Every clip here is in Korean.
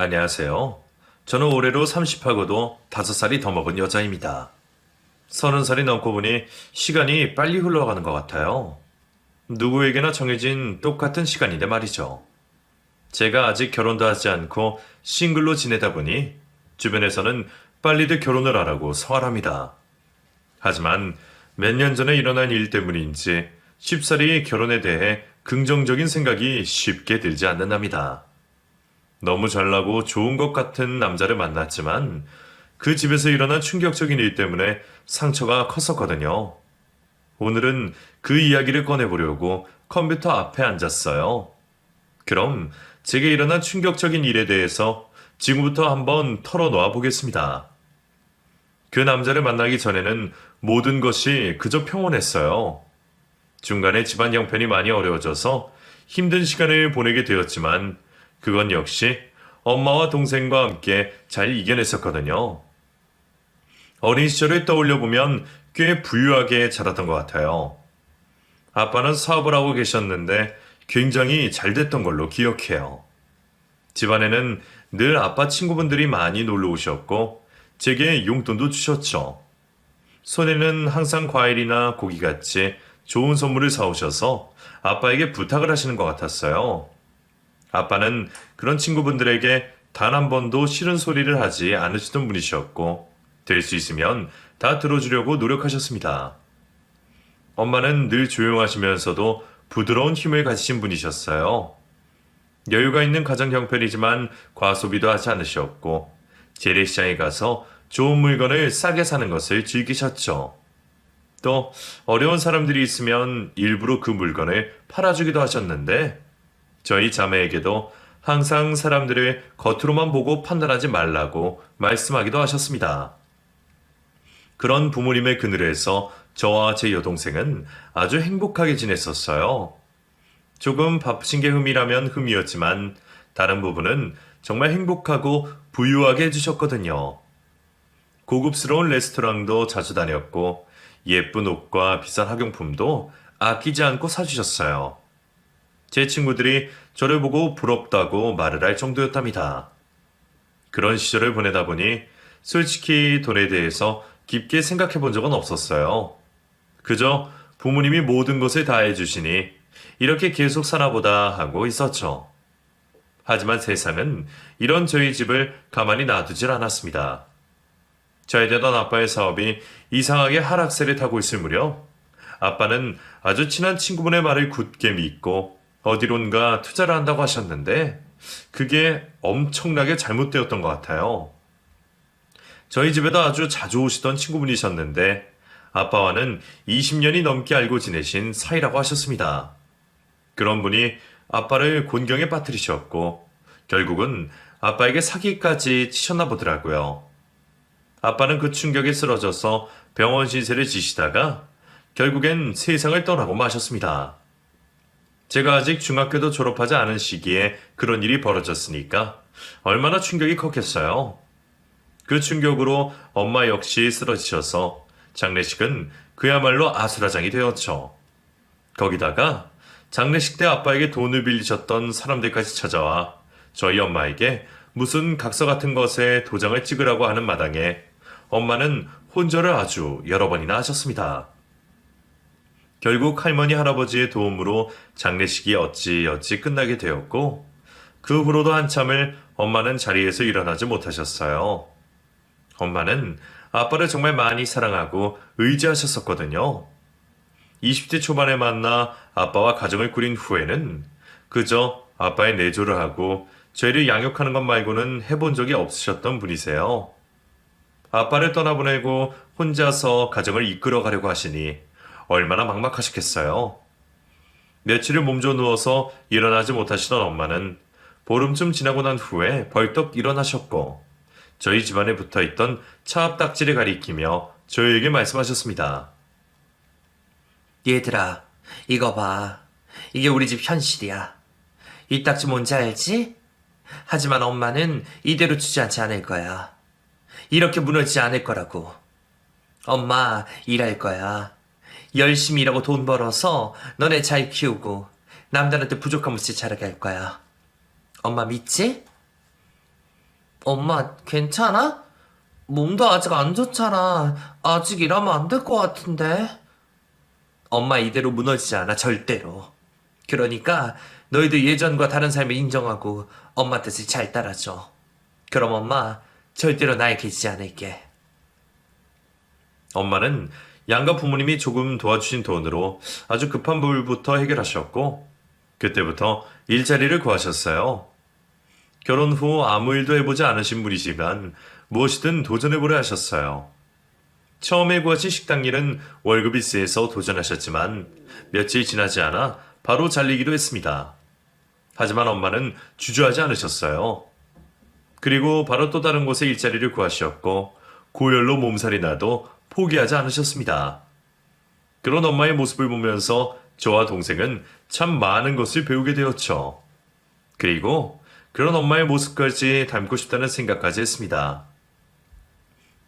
안녕하세요. 저는 올해로 30하고도 5살이 더 먹은 여자입니다. 30살이 넘고 보니 시간이 빨리 흘러가는 것 같아요. 누구에게나 정해진 똑같은 시간인데 말이죠. 제가 아직 결혼도 하지 않고 싱글로 지내다 보니 주변에서는 빨리들 결혼을 하라고 성화합니다. 하지만 몇 년 전에 일어난 일 때문인지 쉽사리 결혼에 대해 긍정적인 생각이 쉽게 들지 않는답니다. 너무 잘나고 좋은 것 같은 남자를 만났지만 그 집에서 일어난 충격적인 일 때문에 상처가 컸었거든요. 오늘은 그 이야기를 꺼내보려고 컴퓨터 앞에 앉았어요. 그럼 제게 일어난 충격적인 일에 대해서 지금부터 한번 털어놓아 보겠습니다. 그 남자를 만나기 전에는 모든 것이 그저 평온했어요. 중간에 집안 형편이 많이 어려워져서 힘든 시간을 보내게 되었지만 그건 역시 엄마와 동생과 함께 잘 이겨냈었거든요. 어린 시절을 떠올려 보면 꽤 부유하게 자랐던 것 같아요. 아빠는 사업을 하고 계셨는데 굉장히 잘 됐던 걸로 기억해요. 집안에는 늘 아빠 친구분들이 많이 놀러 오셨고 제게 용돈도 주셨죠. 손에는 항상 과일이나 고기같이 좋은 선물을 사오셔서 아빠에게 부탁을 하시는 것 같았어요. 아빠는 그런 친구분들에게 단 한 번도 싫은 소리를 하지 않으시던 분이셨고, 될 수 있으면 다 들어주려고 노력하셨습니다. 엄마는 늘 조용하시면서도 부드러운 힘을 가지신 분이셨어요. 여유가 있는 가정 형편이지만 과소비도 하지 않으셨고, 재래시장에 가서 좋은 물건을 싸게 사는 것을 즐기셨죠. 또 어려운 사람들이 있으면 일부러 그 물건을 팔아주기도 하셨는데, 저희 자매에게도 항상 사람들을 겉으로만 보고 판단하지 말라고 말씀하기도 하셨습니다. 그런 부모님의 그늘에서 저와 제 여동생은 아주 행복하게 지냈었어요. 조금 바쁘신 게 흠이라면 흠이었지만 다른 부분은 정말 행복하고 부유하게 해주셨거든요. 고급스러운 레스토랑도 자주 다녔고 예쁜 옷과 비싼 학용품도 아끼지 않고 사주셨어요. 제 친구들이 저를 보고 부럽다고 말을 할 정도였답니다. 그런 시절을 보내다 보니 솔직히 돈에 대해서 깊게 생각해 본 적은 없었어요. 그저 부모님이 모든 것을 다 해주시니 이렇게 계속 사나보다 하고 있었죠. 하지만 세상은 이런 저희 집을 가만히 놔두질 않았습니다. 잘 되던 아빠의 사업이 이상하게 하락세를 타고 있을 무렵 아빠는 아주 친한 친구분의 말을 굳게 믿고 어디론가 투자를 한다고 하셨는데 그게 엄청나게 잘못되었던 것 같아요. 저희 집에도 아주 자주 오시던 친구분이셨는데 아빠와는 20년이 넘게 알고 지내신 사이라고 하셨습니다. 그런 분이 아빠를 곤경에 빠뜨리셨고 결국은 아빠에게 사기까지 치셨나 보더라고요. 아빠는 그 충격에 쓰러져서 병원 신세를 지시다가 결국엔 세상을 떠나고 마셨습니다. 제가 아직 중학교도 졸업하지 않은 시기에 그런 일이 벌어졌으니까 얼마나 충격이 컸겠어요. 그 충격으로 엄마 역시 쓰러지셔서 장례식은 그야말로 아수라장이 되었죠. 거기다가 장례식 때 아빠에게 돈을 빌리셨던 사람들까지 찾아와 저희 엄마에게 무슨 각서 같은 것에 도장을 찍으라고 하는 마당에 엄마는 혼절을 아주 여러 번이나 하셨습니다. 결국 할머니 할아버지의 도움으로 장례식이 어찌어찌 끝나게 되었고 그 후로도 한참을 엄마는 자리에서 일어나지 못하셨어요. 엄마는 아빠를 정말 많이 사랑하고 의지하셨었거든요. 20대 초반에 만나 아빠와 가정을 꾸린 후에는 그저 아빠의 내조를 하고 저희를 양육하는 것 말고는 해본 적이 없으셨던 분이세요. 아빠를 떠나보내고 혼자서 가정을 이끌어가려고 하시니 얼마나 막막하셨겠어요. 며칠을 몸져 누워서 일어나지 못하시던 엄마는 보름쯤 지나고 난 후에 벌떡 일어나셨고 저희 집안에 붙어있던 차 앞 딱지를 가리키며 저희에게 말씀하셨습니다. 얘들아, 이거 봐. 이게 우리 집 현실이야. 이 딱지 뭔지 알지? 하지만 엄마는 이대로 주저앉지 않을 거야. 이렇게 무너지지 않을 거라고. 엄마 일할 거야. 열심히 일하고 돈 벌어서 너네 잘 키우고 남들한테 부족함 없이 자라게 할 거야. 엄마 믿지? 엄마, 괜찮아? 몸도 아직 안 좋잖아. 아직 일하면 안 될 것 같은데. 엄마 이대로 무너지지 않아, 절대로. 그러니까 너희들 예전과 다른 삶을 인정하고 엄마 뜻을 잘 따라줘. 그럼 엄마 절대로 나에 계시지 않을게. 엄마는 양가 부모님이 조금 도와주신 돈으로 아주 급한 부분부터 해결하셨고, 그때부터 일자리를 구하셨어요. 결혼 후 아무 일도 해보지 않으신 분이지만 무엇이든 도전해보려 하셨어요. 처음에 구하신 식당 일은 월급이 세서 도전하셨지만 며칠 지나지 않아 바로 잘리기도 했습니다. 하지만 엄마는 주저하지 않으셨어요. 그리고 바로 또 다른 곳에 일자리를 구하셨고 고열로 몸살이 나도 포기하지 않으셨습니다. 그런 엄마의 모습을 보면서 저와 동생은 참 많은 것을 배우게 되었죠. 그리고 그런 엄마의 모습까지 닮고 싶다는 생각까지 했습니다.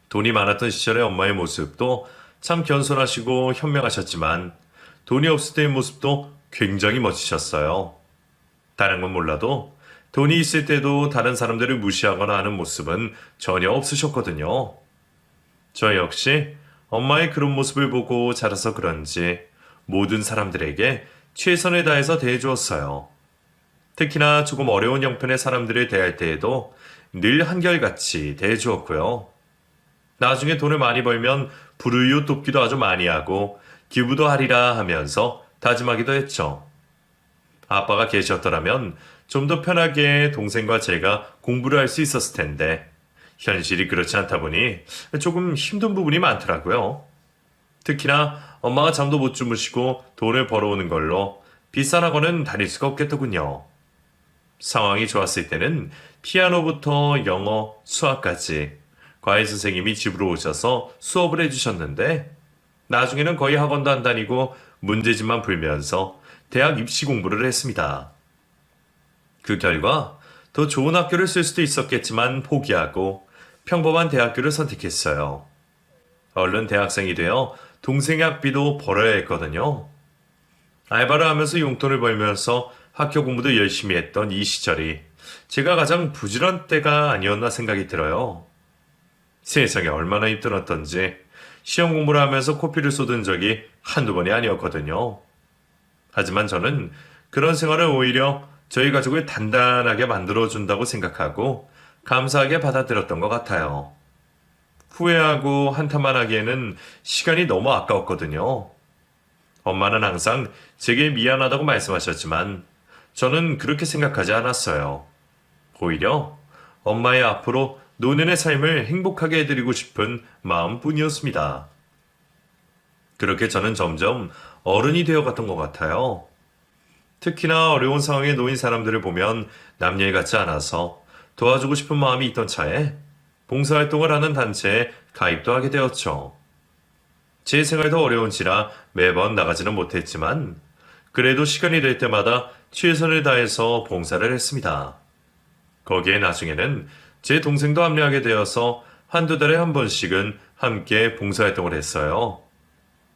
돈이 많았던 시절의 엄마의 모습도 참 겸손하시고 현명하셨지만 돈이 없을 때의 모습도 굉장히 멋지셨어요. 다른 건 몰라도 돈이 있을 때도 다른 사람들을 무시하거나 하는 모습은 전혀 없으셨거든요. 저 역시 엄마의 그런 모습을 보고 자라서 그런지 모든 사람들에게 최선을 다해서 대해주었어요. 특히나 조금 어려운 형편의 사람들을 대할 때에도 늘 한결같이 대해주었고요. 나중에 돈을 많이 벌면 불우이웃 돕기도 아주 많이 하고 기부도 하리라 하면서 다짐하기도 했죠. 아빠가 계셨더라면 좀 더 편하게 동생과 제가 공부를 할 수 있었을 텐데 현실이 그렇지 않다 보니 조금 힘든 부분이 많더라고요. 특히나 엄마가 잠도 못 주무시고 돈을 벌어오는 걸로 비싼 학원은 다닐 수가 없겠더군요. 상황이 좋았을 때는 피아노부터 영어, 수학까지 과외 선생님이 집으로 오셔서 수업을 해주셨는데 나중에는 거의 학원도 안 다니고 문제집만 풀면서 대학 입시 공부를 했습니다. 그 결과 더 좋은 학교를 쓸 수도 있었겠지만 포기하고 평범한 대학교를 선택했어요. 얼른 대학생이 되어 동생의 학비도 벌어야 했거든요. 알바를 하면서 용돈을 벌면서 학교 공부도 열심히 했던 이 시절이 제가 가장 부지런한 때가 아니었나 생각이 들어요. 세상에 얼마나 힘들었던지 시험 공부를 하면서 코피를 쏟은 적이 한두 번이 아니었거든요. 하지만 저는 그런 생활을 오히려 저희 가족을 단단하게 만들어준다고 생각하고 감사하게 받아들였던 것 같아요. 후회하고 한탄만 하기에는 시간이 너무 아까웠거든요. 엄마는 항상 제게 미안하다고 말씀하셨지만 저는 그렇게 생각하지 않았어요. 오히려 엄마의 앞으로 노년의 삶을 행복하게 해드리고 싶은 마음뿐이었습니다. 그렇게 저는 점점 어른이 되어갔던 것 같아요. 특히나 어려운 상황에 놓인 사람들을 보면 남일 같지 않아서 도와주고 싶은 마음이 있던 차에 봉사활동을 하는 단체에 가입도 하게 되었죠. 제 생활도 어려운지라 매번 나가지는 못했지만 그래도 시간이 될 때마다 최선을 다해서 봉사를 했습니다. 거기에 나중에는 제 동생도 합류하게 되어서 한두 달에 한 번씩은 함께 봉사활동을 했어요.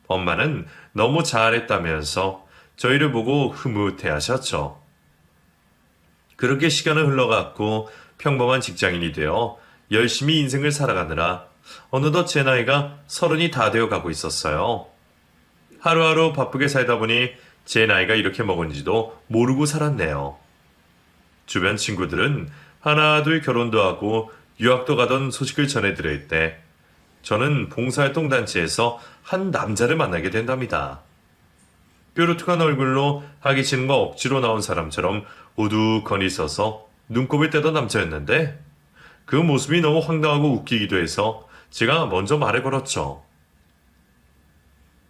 엄마는 너무 잘했다면서 저희를 보고 흐뭇해 하셨죠. 그렇게 시간은 흘러갔고 평범한 직장인이 되어 열심히 인생을 살아가느라 어느덧 제 나이가 30이 다 되어 가고 있었어요. 하루하루 바쁘게 살다 보니 제 나이가 이렇게 먹은지도 모르고 살았네요. 주변 친구들은 하나 둘 결혼도 하고 유학도 가던 소식을 전해드릴 때 저는 봉사활동 단체에서 한 남자를 만나게 된답니다. 뾰루퉁한 얼굴로 하기 싫은 거 억지로 나온 사람처럼 우두커니 서서 눈곱을 떼던 남자였는데 그 모습이 너무 황당하고 웃기기도 해서 제가 먼저 말을 걸었죠.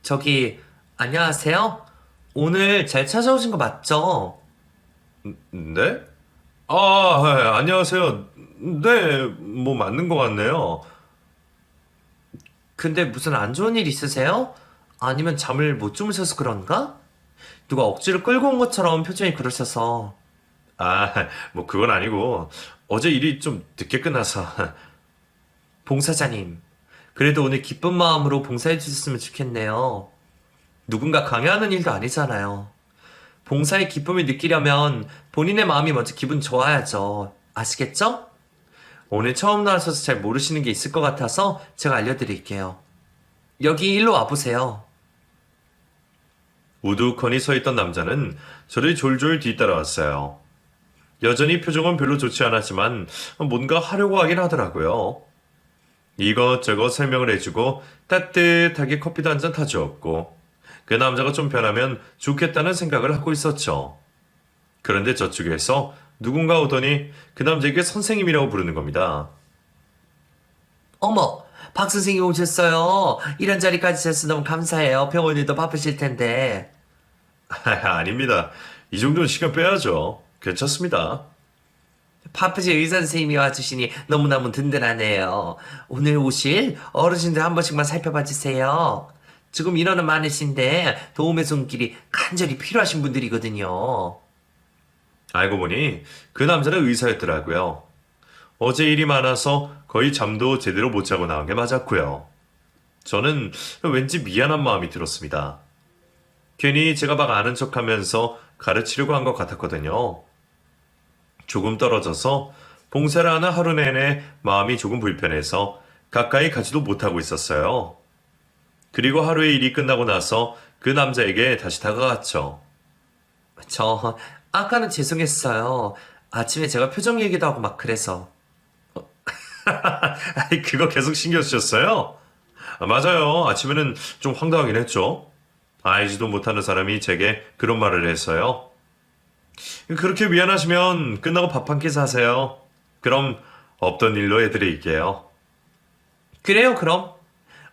저기, 안녕하세요? 오늘 잘 찾아오신 거 맞죠? 네? 아, 네, 안녕하세요. 네, 뭐 맞는 것 같네요. 근데 무슨 안 좋은 일 있으세요? 아니면 잠을 못 주무셔서 그런가? 누가 억지로 끌고 온 것처럼 표정이 그러셔서. 아, 뭐 그건 아니고 어제 일이 좀 늦게 끝나서. 봉사자님, 그래도 오늘 기쁜 마음으로 봉사해 주셨으면 좋겠네요. 누군가 강요하는 일도 아니잖아요. 봉사의 기쁨을 느끼려면 본인의 마음이 먼저 기분 좋아야죠. 아시겠죠? 오늘 처음 나와셔서 잘 모르시는 게 있을 것 같아서 제가 알려드릴게요. 여기 일로 와보세요. 우두커니 서 있던 남자는 저를 졸졸 뒤따라왔어요. 여전히 표정은 별로 좋지 않았지만 뭔가 하려고 하긴 하더라고요. 이것저것 설명을 해주고 따뜻하게 커피도 한 잔 타주었고 그 남자가 좀 변하면 좋겠다는 생각을 하고 있었죠. 그런데 저쪽에서 누군가 오더니 그 남자에게 선생님이라고 부르는 겁니다. 어머, 박 선생님 오셨어요. 이런 자리까지 주셔서 너무 감사해요. 병원일도 바쁘실 텐데. 아닙니다. 이 정도는 시간 빼야죠. 괜찮습니다. 바쁘신 의사 선생님이 와주시니 너무너무 든든하네요. 오늘 오실 어르신들 한 번씩만 살펴봐 주세요. 지금 인원은 많으신데 도움의 손길이 간절히 필요하신 분들이거든요. 알고 보니 그 남자는 의사였더라고요. 어제 일이 많아서 거의 잠도 제대로 못 자고 나온 게 맞았고요. 저는 왠지 미안한 마음이 들었습니다. 괜히 제가 막 아는 척하면서 가르치려고 한 것 같았거든요. 조금 떨어져서 봉사를 하는 하루 내내 마음이 조금 불편해서 가까이 가지도 못하고 있었어요. 그리고 하루의 일이 끝나고 나서 그 남자에게 다시 다가갔죠. 저 아까는 죄송했어요. 아침에 제가 표정 얘기도 하고 막 그래서. 아이, 그거 계속 신경 쓰셨어요? 맞아요. 아침에는 좀 황당하긴 했죠. 알지도 못하는 사람이 제게 그런 말을 했어요. 그렇게 미안하시면 끝나고 밥 한 끼 사세요. 그럼 없던 일로 해드릴게요. 그래요, 그럼.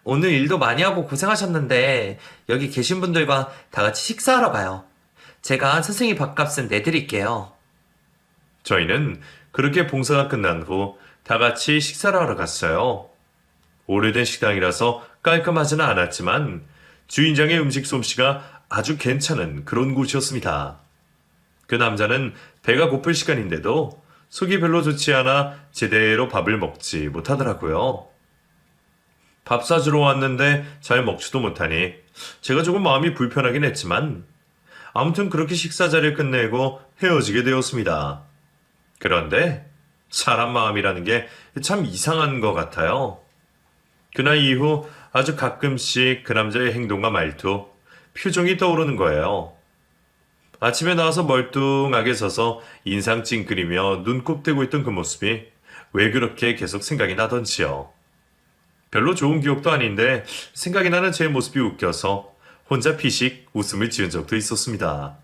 오늘 일도 많이 하고 고생하셨는데 여기 계신 분들과 다 같이 식사하러 가요. 제가 선생님 밥값은 내드릴게요. 저희는 그렇게 봉사가 끝난 후 다 같이 식사를 하러 갔어요. 오래된 식당이라서 깔끔하지는 않았지만 주인장의 음식 솜씨가 아주 괜찮은 그런 곳이었습니다. 그 남자는 배가 고플 시간인데도 속이 별로 좋지 않아 제대로 밥을 먹지 못하더라고요. 밥 사주러 왔는데 잘 먹지도 못하니 제가 조금 마음이 불편하긴 했지만 아무튼 그렇게 식사 자리를 끝내고 헤어지게 되었습니다. 그런데 사람 마음이라는 게 참 이상한 것 같아요. 그날 이후 아주 가끔씩 그 남자의 행동과 말투, 표정이 떠오르는 거예요. 아침에 나와서 멀뚱하게 서서 인상 찡그리며 눈곱 떼고 있던 그 모습이 왜 그렇게 계속 생각이 나던지요. 별로 좋은 기억도 아닌데 생각이 나는 제 모습이 웃겨서 혼자 피식 웃음을 지은 적도 있었습니다.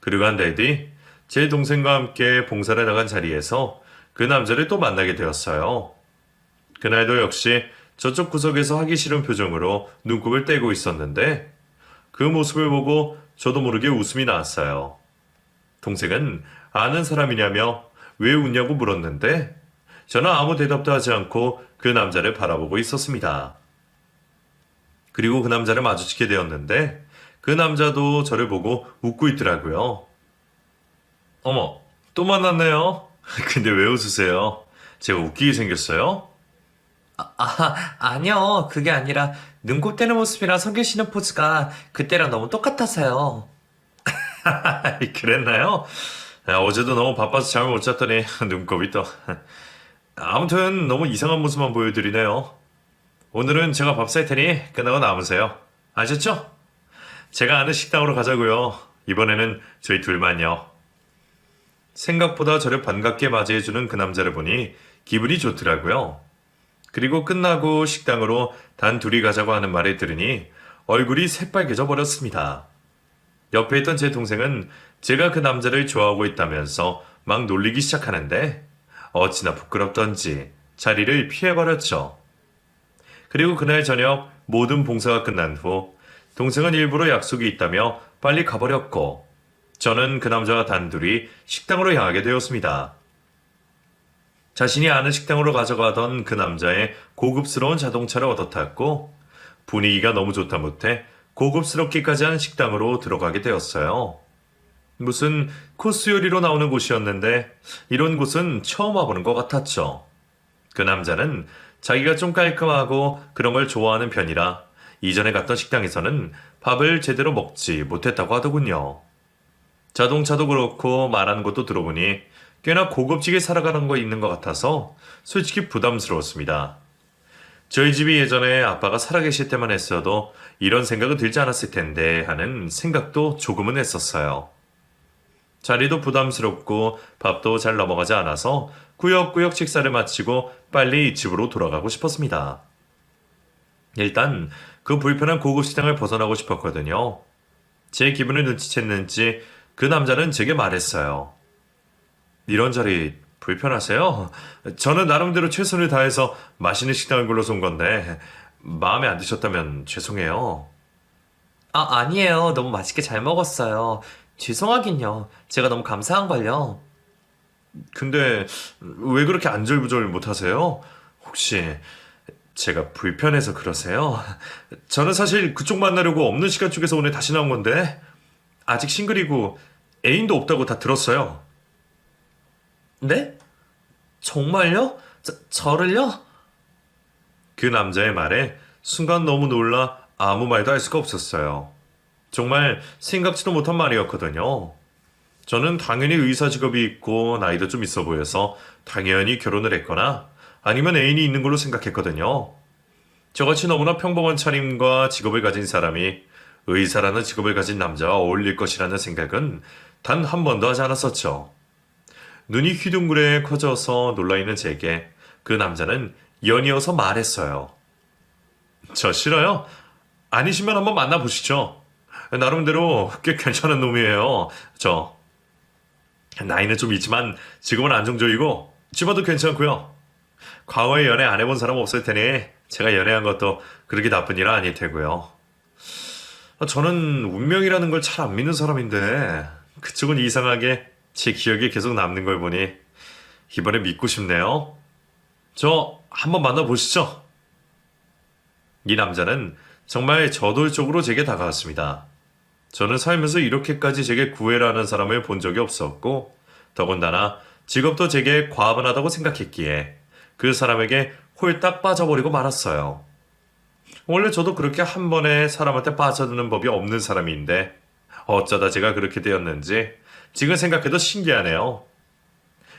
그리고 한 달 뒤 제 동생과 함께 봉사를 나간 자리에서 그 남자를 또 만나게 되었어요. 그날도 역시 저쪽 구석에서 하기 싫은 표정으로 눈곱을 떼고 있었는데 그 모습을 보고 저도 모르게 웃음이 나왔어요. 동생은 아는 사람이냐며 왜 웃냐고 물었는데 저는 아무 대답도 하지 않고 그 남자를 바라보고 있었습니다. 그리고 그 남자를 마주치게 되었는데 그 남자도 저를 보고 웃고 있더라고요. 어머, 또 만났네요. 근데 왜 웃으세요? 제가 웃기게 생겼어요? 아니요. 그게 아니라 눈곱 떼는 모습이랑 서 계시는 포즈가 그때랑 너무 똑같아서요. 그랬나요? 어제도 너무 바빠서 잠을 못 잤더니 눈곱이 또. 아무튼 너무 이상한 모습만 보여드리네요. 오늘은 제가 밥 살 테니 끝나고 남으세요. 아셨죠? 제가 아는 식당으로 가자고요. 이번에는 저희 둘만요. 생각보다 저를 반갑게 맞이해주는 그 남자를 보니 기분이 좋더라고요. 그리고 끝나고 식당으로 단 둘이 가자고 하는 말을 들으니 얼굴이 새빨개져 버렸습니다. 옆에 있던 제 동생은 제가 그 남자를 좋아하고 있다면서 막 놀리기 시작하는데 어찌나 부끄럽던지 자리를 피해버렸죠. 그리고 그날 저녁 모든 봉사가 끝난 후 동생은 일부러 약속이 있다며 빨리 가버렸고 저는 그 남자와 단둘이 식당으로 향하게 되었습니다. 자신이 아는 식당으로 가져가던 그 남자의 고급스러운 자동차를 얻어 탔고 분위기가 너무 좋다 못해 고급스럽기까지 한 식당으로 들어가게 되었어요. 무슨 코스 요리로 나오는 곳이었는데 이런 곳은 처음 와보는 것 같았죠. 그 남자는 자기가 좀 깔끔하고 그런 걸 좋아하는 편이라 이전에 갔던 식당에서는 밥을 제대로 먹지 못했다고 하더군요. 자동차도 그렇고 말하는 것도 들어보니 꽤나 고급지게 살아가는 거 있는 것 같아서 솔직히 부담스러웠습니다. 저희 집이 예전에 아빠가 살아계실 때만 했어도 이런 생각은 들지 않았을 텐데 하는 생각도 조금은 했었어요. 자리도 부담스럽고 밥도 잘 넘어가지 않아서 꾸역꾸역 식사를 마치고 빨리 집으로 돌아가고 싶었습니다. 일단 그 불편한 고급 식당을 벗어나고 싶었거든요. 제 기분을 눈치챘는지 그 남자는 제게 말했어요. 이런 자리 불편하세요? 저는 나름대로 최선을 다해서 맛있는 식당을 골라서 온 건데 마음에 안 드셨다면 죄송해요. 아니에요. 너무 맛있게 잘 먹었어요. 죄송하긴요. 제가 너무 감사한걸요. 근데 왜 그렇게 안절부절 못하세요? 혹시 제가 불편해서 그러세요? 저는 사실 그쪽 만나려고 없는 시간 쪽에서 오늘 다시 나온 건데 아직 싱글이고 애인도 없다고 다 들었어요. 네? 정말요? 저를요? 그 남자의 말에 순간 너무 놀라 아무 말도 할 수가 없었어요. 정말 생각지도 못한 말이었거든요. 저는 당연히 의사 직업이 있고 나이도 좀 있어 보여서 당연히 결혼을 했거나 아니면 애인이 있는 걸로 생각했거든요. 저같이 너무나 평범한 차림과 직업을 가진 사람이 의사라는 직업을 가진 남자와 어울릴 것이라는 생각은 단 한 번도 하지 않았었죠. 눈이 휘둥그레 커져서 놀라있는 제게 그 남자는 연이어서 말했어요. 저 싫어요? 아니시면 한번 만나보시죠. 나름대로 꽤 괜찮은 놈이에요. 저 나이는 좀 있지만 지금은 안정적이고 집안도 괜찮고요. 과거에 연애 안 해본 사람 없을 테니 제가 연애한 것도 그렇게 나쁜 일은 아닐 테고요. 저는 운명이라는 걸 잘 안 믿는 사람인데 그쪽은 이상하게 제 기억에 계속 남는 걸 보니 이번에 믿고 싶네요. 저 한번 만나보시죠. 이 남자는 정말 저돌적으로 제게 다가왔습니다. 저는 살면서 이렇게까지 제게 구애를 하는 사람을 본 적이 없었고 더군다나 직업도 제게 과분하다고 생각했기에 그 사람에게 홀딱 빠져버리고 말았어요. 원래 저도 그렇게 한 번에 사람한테 빠져드는 법이 없는 사람인데 어쩌다 제가 그렇게 되었는지 지금 생각해도 신기하네요.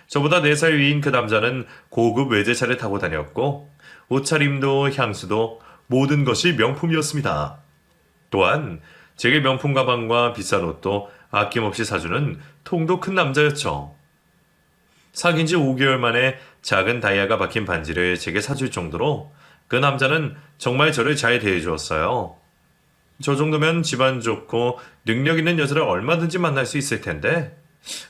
저보다 4살 위인 그 남자는 고급 외제차를 타고 다녔고 옷차림도 향수도 모든 것이 명품이었습니다. 또한 제게 명품 가방과 비싼 옷도 아낌없이 사주는 통도 큰 남자였죠. 사귄 지 5개월 만에 작은 다이아가 박힌 반지를 제게 사줄 정도로 그 남자는 정말 저를 잘 대해주었어요. 저 정도면 집안 좋고 능력 있는 여자를 얼마든지 만날 수 있을 텐데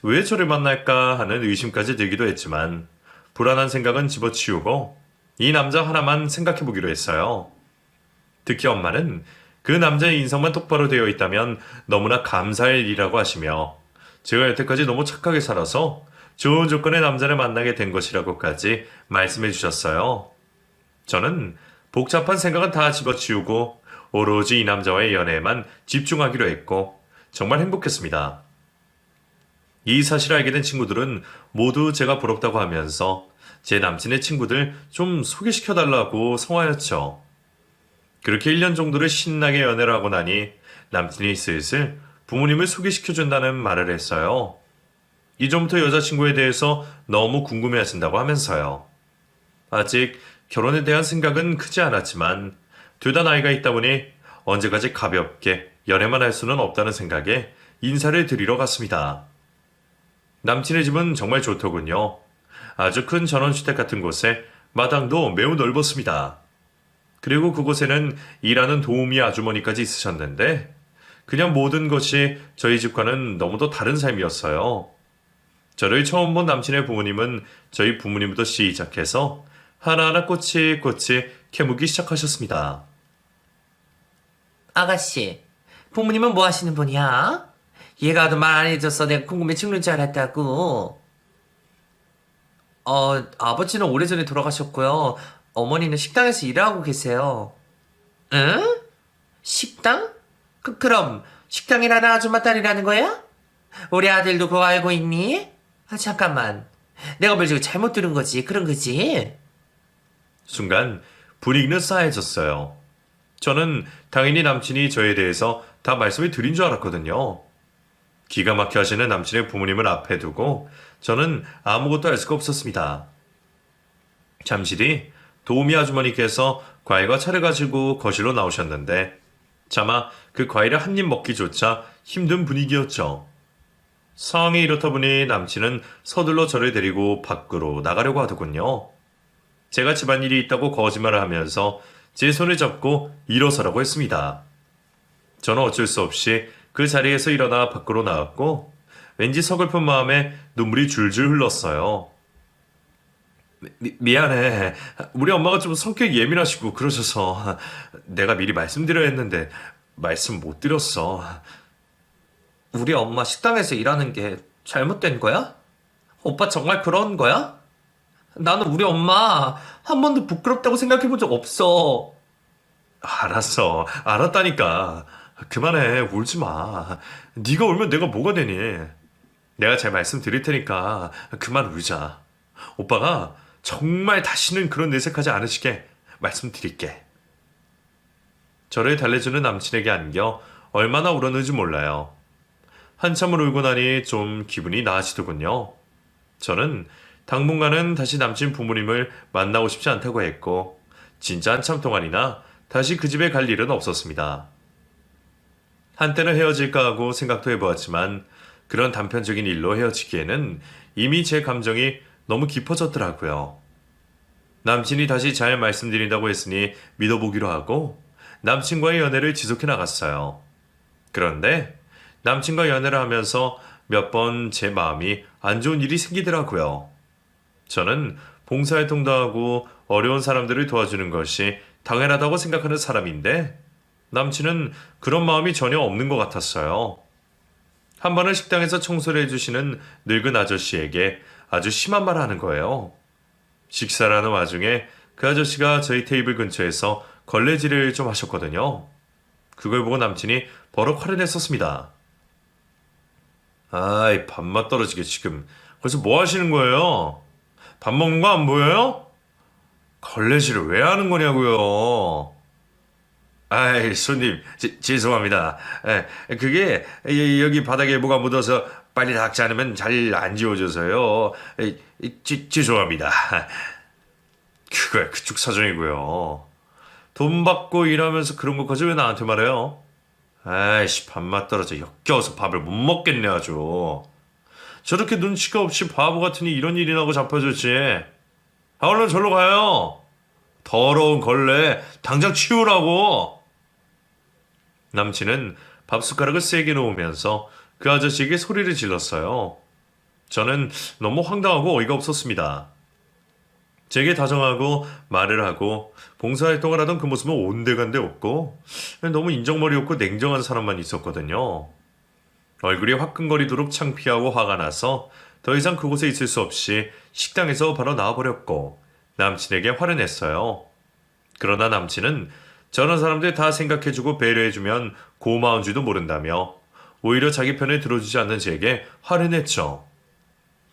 왜 저를 만날까 하는 의심까지 들기도 했지만 불안한 생각은 집어치우고 이 남자 하나만 생각해보기로 했어요. 특히 엄마는 그 남자의 인성만 똑바로 되어 있다면 너무나 감사할 일이라고 하시며 제가 여태까지 너무 착하게 살아서 좋은 조건의 남자를 만나게 된 것이라고까지 말씀해 주셨어요. 저는 복잡한 생각은 다 집어치우고 오로지 이 남자와의 연애에만 집중하기로 했고 정말 행복했습니다. 이 사실을 알게 된 친구들은 모두 제가 부럽다고 하면서 제 남친의 친구들 좀 소개시켜달라고 성화였죠. 그렇게 1년 정도를 신나게 연애를 하고 나니 남친이 슬슬 부모님을 소개시켜준다는 말을 했어요. 이전부터 여자친구에 대해서 너무 궁금해 하신다고 하면서요. 아직 결혼에 대한 생각은 크지 않았지만 둘 다 나이가 있다 보니 언제까지 가볍게 연애만 할 수는 없다는 생각에 인사를 드리러 갔습니다. 남친의 집은 정말 좋더군요. 아주 큰 전원주택 같은 곳에 마당도 매우 넓었습니다. 그리고 그곳에는 일하는 도우미 아주머니까지 있으셨는데 그냥 모든 것이 저희 집과는 너무도 다른 삶이었어요. 저를 처음 본 남친의 부모님은 저희 부모님부터 시작해서 하나하나 꼬치꼬치 캐묻기 시작하셨습니다. 아가씨, 부모님은 뭐 하시는 분이야? 얘가 도 말 안 해줘서 내가 궁금해 죽는 줄 알았다고. 아버지는 오래전에 돌아가셨고요. 어머니는 식당에서 일하고 계세요. 응? 식당? 그럼 식당 일하는 아줌마 딸이라는 거야? 우리 아들도 그거 알고 있니? 잠깐만. 내가 뭘 지금 잘못 들은 거지. 그런 거지? 순간 분위기는 싸해졌어요. 저는 당연히 남친이 저에 대해서 다 말씀을 드린 줄 알았거든요. 기가 막혀 하시는 남친의 부모님을 앞에 두고 저는 아무것도 알 수가 없었습니다. 잠시 뒤 도우미 아주머니께서 과일과 차를 가지고 거실로 나오셨는데 차마 그 과일을 한 입 먹기조차 힘든 분위기였죠. 상황이 이렇다 보니 남친은 서둘러 저를 데리고 밖으로 나가려고 하더군요. 제가 집안일이 있다고 거짓말을 하면서 제 손을 잡고 일어서라고 했습니다. 저는 어쩔 수 없이 그 자리에서 일어나 밖으로 나왔고 왠지 서글픈 마음에 눈물이 줄줄 흘렀어요. 미안해. 우리 엄마가 좀 성격이 예민하시고 그러셔서 내가 미리 말씀드려야 했는데 말씀 못 드렸어. 우리 엄마 식당에서 일하는 게 잘못된 거야? 오빠 정말 그런 거야? 나는 우리 엄마 한 번도 부끄럽다고 생각해 본 적 없어. 알았어. 알았다니까. 그만해. 울지 마. 네가 울면 내가 뭐가 되니? 내가 잘 말씀드릴 테니까 그만 울자. 오빠가 정말 다시는 그런 내색하지 않으시게 말씀드릴게. 저를 달래주는 남친에게 안겨 얼마나 울었는지 몰라요. 한참을 울고 나니 좀 기분이 나아지더군요. 저는 당분간은 다시 남친 부모님을 만나고 싶지 않다고 했고 진짜 한참 동안이나 다시 그 집에 갈 일은 없었습니다. 한때는 헤어질까 하고 생각도 해보았지만 그런 단편적인 일로 헤어지기에는 이미 제 감정이 너무 깊어졌더라고요. 남친이 다시 잘 말씀드린다고 했으니 믿어보기로 하고 남친과의 연애를 지속해 나갔어요. 그런데 남친과 연애를 하면서 몇 번 제 마음이 안 좋은 일이 생기더라고요. 저는 봉사활동도 하고 어려운 사람들을 도와주는 것이 당연하다고 생각하는 사람인데 남친은 그런 마음이 전혀 없는 것 같았어요. 한 번은 식당에서 청소를 해주시는 늙은 아저씨에게 아주 심한 말을 하는 거예요. 식사를 하는 와중에 그 아저씨가 저희 테이블 근처에서 걸레질을 좀 하셨거든요. 그걸 보고 남친이 버럭 화를 냈었습니다. 아이, 밥맛 떨어지게 지금 거기서 뭐 하시는 거예요? 밥 먹는 거 안 보여요? 걸레질을 왜 하는 거냐고요? 아이, 손님, 죄송합니다. 그게 여기 바닥에 뭐가 묻어서 빨리 닦지 않으면 잘 안 지워져서요. 죄송합니다. 그거야 그쪽 사정이고요. 돈 받고 일하면서 그런 것까지 왜 나한테 말해요? 아이씨, 밥맛 떨어져 역겨워서 밥을 못 먹겠네 아주. 저렇게 눈치가 없이 바보 같으니 이런 일이 나고 잡혀졌지. 아, 얼른 절로 가요. 더러운 걸레 당장 치우라고. 남친은 밥숟가락을 세게 놓으면서 그 아저씨에게 소리를 질렀어요. 저는 너무 황당하고 어이가 없었습니다. 제게 다정하고 말을 하고 봉사활동을 하던 그 모습은 온데간데 없고 너무 인정머리 없고 냉정한 사람만 있었거든요. 얼굴이 화끈거리도록 창피하고 화가 나서 더 이상 그곳에 있을 수 없이 식당에서 바로 나와버렸고 남친에게 화를 냈어요. 그러나 남친은 저런 사람들 다 생각해주고 배려해주면 고마운 줄도 모른다며 오히려 자기 편을 들어주지 않는 제게 화를 냈죠.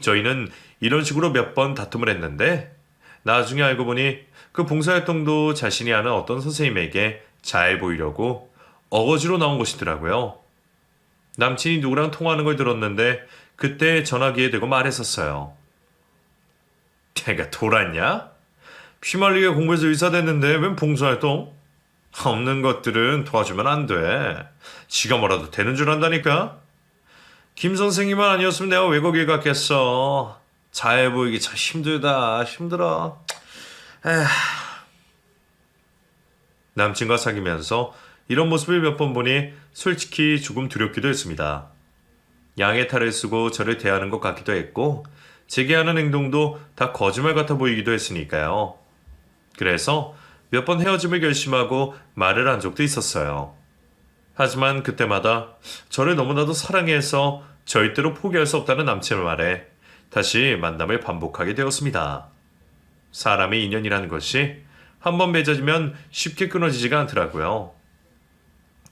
저희는 이런 식으로 몇 번 다툼을 했는데 나중에 알고 보니 그 봉사활동도 자신이 아는 어떤 선생님에게 잘 보이려고 어거지로 나온 것이더라고요. 남친이 누구랑 통화하는 걸 들었는데 그때 전화기에 대고 말했었어요. 걔가 돌았냐? 피말리게 공부해서 의사 됐는데 웬 봉사활동? 없는 것들은 도와주면 안 돼. 지가 뭐라도 되는 줄 안다니까? 김 선생님만 아니었으면 내가 왜 거길 갔겠어. 잘 보이기 참 힘들다. 힘들어. 에휴. 남친과 사귀면서 이런 모습을 몇 번 보니 솔직히 조금 두렵기도 했습니다. 양의 탈을 쓰고 저를 대하는 것 같기도 했고 제게 하는 행동도 다 거짓말 같아 보이기도 했으니까요. 그래서 몇 번 헤어짐을 결심하고 말을 한 적도 있었어요. 하지만 그때마다 저를 너무나도 사랑해서 절대로 포기할 수 없다는 남친의 말에 다시 만남을 반복하게 되었습니다. 사람의 인연이라는 것이 한번 맺어지면 쉽게 끊어지지가 않더라고요.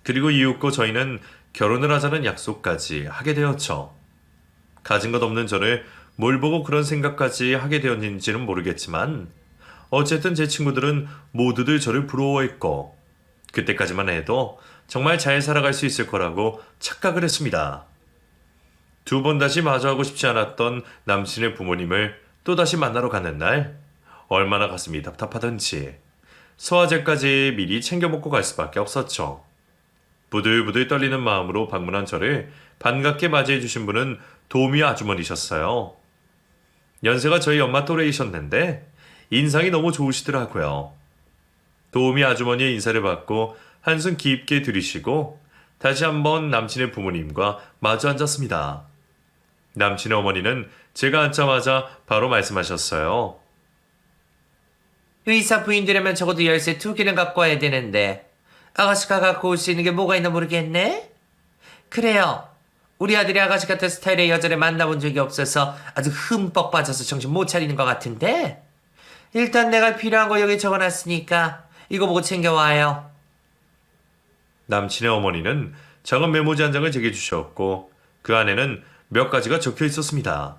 그리고 이윽고 저희는 결혼을 하자는 약속까지 하게 되었죠. 가진 것 없는 저를 뭘 보고 그런 생각까지 하게 되었는지는 모르겠지만 어쨌든 제 친구들은 모두들 저를 부러워했고 그때까지만 해도 정말 잘 살아갈 수 있을 거라고 착각을 했습니다. 두 번 다시 마주하고 싶지 않았던 남친의 부모님을 또다시 만나러 가는 날, 얼마나 가슴이 답답하던지 소화제까지 미리 챙겨 먹고 갈 수밖에 없었죠. 부들부들 떨리는 마음으로 방문한 저를 반갑게 맞이해 주신 분은 도우미 아주머니셨어요. 연세가 저희 엄마 또래이셨는데 인상이 너무 좋으시더라고요. 도우미 아주머니의 인사를 받고 한숨 깊게 들이쉬고 다시 한번 남친의 부모님과 마주 앉았습니다. 남친의 어머니는 제가 앉자마자 바로 말씀하셨어요. 의사 부인들이면 적어도 열쇠 2개는 갖고 와야 되는데 아가씨가 갖고 올 수 있는 게 뭐가 있나 모르겠네? 그래요. 우리 아들이 아가씨 같은 스타일의 여자를 만나본 적이 없어서 아주 흠뻑 빠져서 정신 못 차리는 것 같은데 일단 내가 필요한 거 여기 적어놨으니까 이거 보고 챙겨와요. 남친의 어머니는 작은 메모지 한 장을 제게 주셨고 그 안에는 몇 가지가 적혀 있었습니다.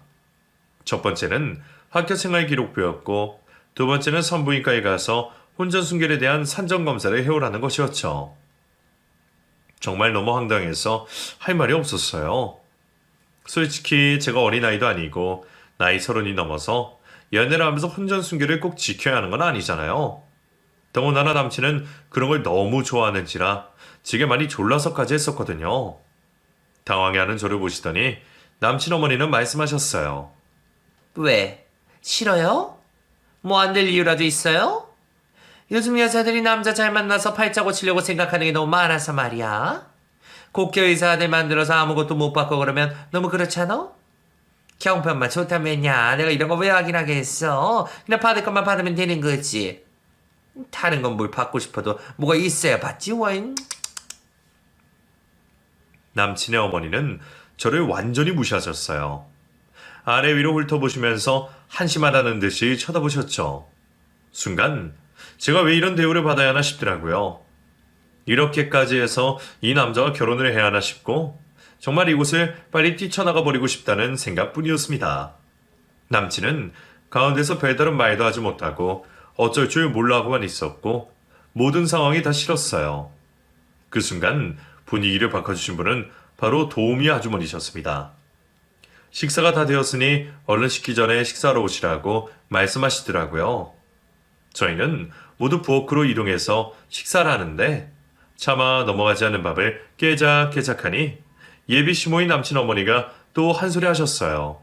첫 번째는 학교생활 기록부였고 두 번째는 산부인과에 가서 혼전순결에 대한 산정검사를 해오라는 것이었죠. 정말 너무 황당해서 할 말이 없었어요. 솔직히 제가 어린아이도 아니고 나이 30이 넘어서 연애를 하면서 혼전순결을 꼭 지켜야 하는 건 아니잖아요. 더군다나 남친은 그런 걸 너무 좋아하는지라 지게 많이 졸라서까지 했었거든요. 당황해하는 저를 보시더니 남친 어머니는 말씀하셨어요. 왜? 싫어요? 뭐 안 될 이유라도 있어요? 요즘 여자들이 남자 잘 만나서 팔자 고치려고 생각하는 게 너무 많아서 말이야. 국회 의사들 만들어서 아무것도 못 받고 그러면 너무 그렇잖아? 경편만 좋다면야 내가 이런 거 왜 확인하게 했어? 그냥 받을 것만 받으면 되는 거지. 다른 건 뭘 받고 싶어도 뭐가 있어야 받지 원. 남친의 어머니는 저를 완전히 무시하셨어요. 아래 위로 훑어보시면서 한심하다는 듯이 쳐다보셨죠. 순간 제가 왜 이런 대우를 받아야 하나 싶더라고요. 이렇게까지 해서 이 남자와 결혼을 해야 하나 싶고 정말 이곳을 빨리 뛰쳐나가 버리고 싶다는 생각뿐이었습니다. 남친은 가운데서 별다른 말도 하지 못하고 어쩔 줄 몰라 하고만 있었고 모든 상황이 다 싫었어요. 그 순간 분위기를 바꿔주신 분은 바로 도우미 아주머니셨습니다. 식사가 다 되었으니 얼른 식기 전에 식사하러 오시라고 말씀하시더라고요. 저희는 모두 부엌으로 이동해서 식사를 하는데 차마 넘어가지 않는 밥을 깨작깨작하니 예비 시모인 남친 어머니가 또 한 소리 하셨어요.